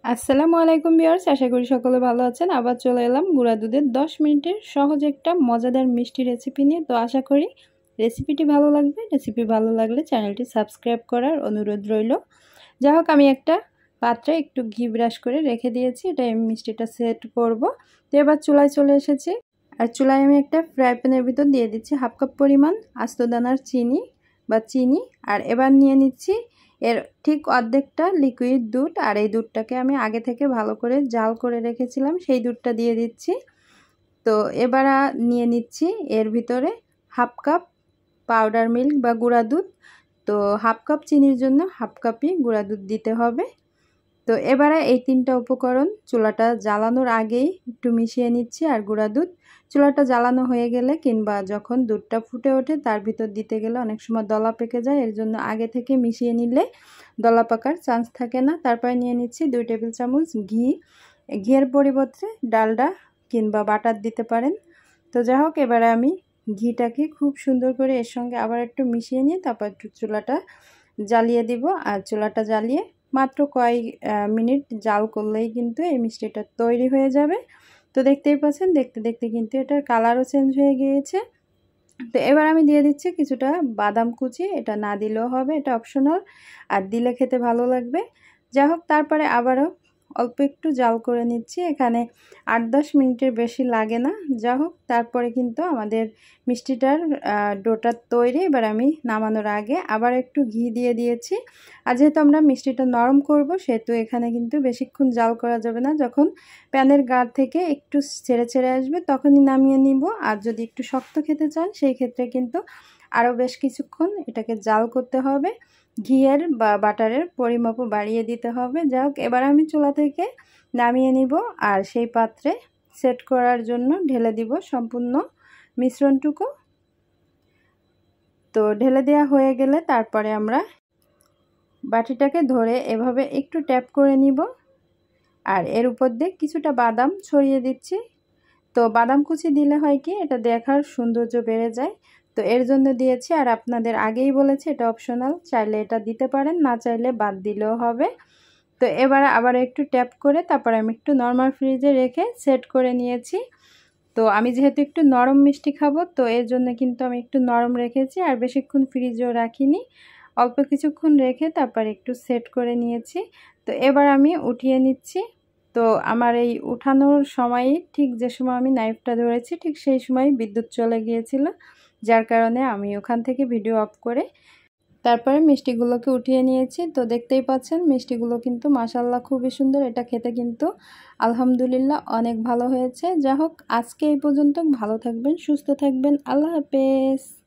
আসসালামু আলাইকুম ভিউয়ার্স, আশা করি সকলে ভালো আছেন। আবার চলে এলাম গুঁড়া দুধের 10 মিনিটের সহজ একটা মজাদার মিষ্টি রেসিপি নিয়ে। তো আশা করি রেসিপিটি ভালো লাগবে। রেসিপি ভালো লাগলে চ্যানেলটি সাবস্ক্রাইব করার অনুরোধ রইল। যাই হোক, আমি একটা পাত্রে একটু ঘি ব্রাশ করে রেখে দিয়েছি। এটা আমি মিষ্টিটা সেট করব। তো এবার চুলায় চলে এসেছি। আর চুলায় আমি একটা ফ্রাই প্যানের ভিতর দিয়ে দিচ্ছি হাফ কাপ পরিমাণ আস্ত দানার চিনি। আর এবার নিয়ে নিচ্ছি এর ঠিক অর্ধেকটা লিকুইড দুধ। আর এই দুধটাকে আমি আগে থেকে ভালো করে জাল করে রেখেছিলাম, সেই দুধটা দিয়ে দিচ্ছি। তো এবার নিয়ে নিচ্ছি এর ভিতরে হাফ কাপ পাউডার মিল্ক বা গুঁড়া দুধ। তো হাফ কাপ চিনির জন্য হাফ কাপই গুঁড়া দুধ দিতে হবে। তো এবারে এই তিনটা উপকরণ চুলাটা জ্বালানোর আগেই একটু মিশিয়ে নিচ্ছি। আর গুঁড়া দুধ চুলাটা জ্বালানো হয়ে গেলে কিংবা যখন দুধটা ফুটে ওঠে তার ভিতর দিতে গেলে অনেক সময় দলা পেকে যায়, এর জন্য আগে থেকে মিশিয়ে নিলে দলা পাকার চান্স থাকে না। তারপরে নিয়ে নিচ্ছি 2 টেবিল চামচ ঘি। ঘিয়ের পরিবর্তে ডালডা কিংবা বাটার দিতে পারেন। তো যাই হোক, এবারে আমি ঘিটাকে খুব সুন্দর করে এর সঙ্গে আবার একটু মিশিয়ে নিয়ে তারপর একটু চুলাটা জ্বালিয়ে দিব। আর চুলাটা জ্বালিয়ে মাত্র কয়েক মিনিট জাল করলেই কিন্তু এই মিষ্টিটা তৈরি হয়ে যাবে। তো দেখতেই পাচ্ছেন, দেখতে দেখতে কিন্তু এটার কালারও চেঞ্জ হয়ে গিয়েছে। তো এবার আমি দিয়ে দিচ্ছি কিছুটা বাদাম কুচি। এটা না দিলেও হবে, এটা অপশনাল, আর দিলে খেতে ভালো লাগবে। যাই হোক, তারপরে আবারও অল্প একটু জাল করে নিচ্ছি। এখানে 8-10 মিনিটের বেশি লাগে না। যাই হোক, তারপরে কিন্তু আমাদের মিষ্টিটার ডোটা তৈরি। এবার আমি নামানোর আগে আবার একটু ঘি দিয়ে দিয়েছি। আর যেহেতু আমরা মিষ্টিটা নরম করব, সেহেতু এখানে কিন্তু বেশিক্ষণ জাল করা যাবে না। যখন প্যানের গা থেকে একটু ছেড়ে ছেড়ে আসবে তখনই নামিয়ে নিব। আর যদি একটু শক্ত খেতে চান সেই ক্ষেত্রে কিন্তু আরও বেশ কিছুক্ষণ এটাকে জাল করতে হবে। ঘিয়ের বা বাটারের পরিমাপও বাড়িয়ে দিতে হবে। যাই হোক, এবার আমি চুলা থেকে নামিয়ে নিব। আর সেই পাত্রে সেট করার জন্য ঢেলে দিব সম্পূর্ণ মিশ্রণটুকু। তো ঢেলে দেওয়া হয়ে গেলে তারপরে আমরা বাটিটাকে ধরে এভাবে একটু ট্যাপ করে নিব। আর এর উপর দিয়ে কিছুটা বাদাম ছড়িয়ে দিচ্ছি। তো বাদাম কুচি দিলে হয় কি, এটা দেখার সৌন্দর্য বেড়ে যায়। তো এর জন্য দিয়েছি। আর আপনাদের আগেই বলেছি এটা অপশনাল, চাইলে এটা দিতে পারেন, না চাইলে বাদ দিলেও হবে। তো এবার আবার একটু ট্যাপ করে তারপর আমি একটু নর্মাল ফ্রিজে রেখে সেট করে নিয়েছি। তো আমি যেহেতু একটু নরম মিষ্টি খাবো, তো এর জন্য কিন্তু আমি একটু নরম রেখেছি। আর বেশিক্ষণ ফ্রিজেও রাখিনি, অল্প কিছুক্ষণ রেখে তারপর একটু সেট করে নিয়েছি। তো এবার আমি উঠিয়ে নিচ্ছি। তো আমার এই উঠানোর সময়ই ঠিক যে সময় আমি নাইফটা ধরেছি ঠিক সেই সময় বিদ্যুৎ চলে গিয়েছিল, যার কারণে আমি ওখান থেকে ভিডিও অফ করে তারপরে মিষ্টিগুলোকে উঠিয়ে নিয়েছি। তো দেখতেই পাচ্ছেন মিষ্টিগুলো কিন্তু মাশাআল্লাহ খুবই সুন্দর। এটা খেতে কিন্তু আলহামদুলিল্লাহ অনেক ভালো হয়েছে। যাই হোক, আজকে এই পর্যন্ত। ভালো থাকবেন, সুস্থ থাকবেন। আল্লাহ হাফেজ।